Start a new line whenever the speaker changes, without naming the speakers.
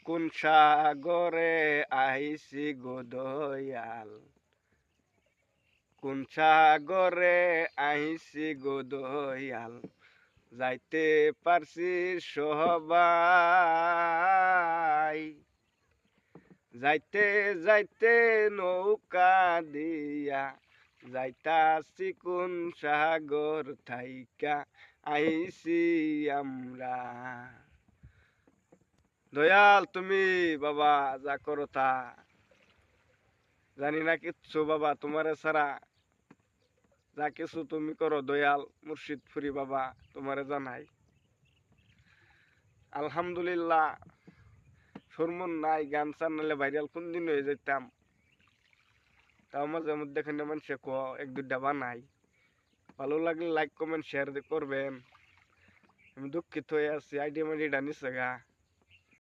কোন সাগরে আইছি গো দয়াল, কোন সাগরে আইছি গো দয়াল, যাইতে পারছি সবাই, যাইতে যাইতে নৌকা দিয়া যাইতাছি কোন সাগর থাইকা আইছি আমরা। দয়াল তুমি বাবা যা করো তা জানি না কিচ্ছু বাবা, তোমারে ছাড়া যা কিছু তুমি করো দয়াল মুর্শিদ ফুরি বাবা, তোমারে জানাই আলহামদুলিল্লাহ। সুরমন নাই, গান চান নাহলে ভাইরাল কোন দিন হয়ে যেতাম। তাও মাঝে মধ্যে এখানে মানুষে এক দুইটা বানাই, ভালো লাগলে লাইক কমেন্ট শেয়ার করবেন। আমি দুঃখিত হয়ে আছি, আইডিয়া মাইডিয়া নিছে গা।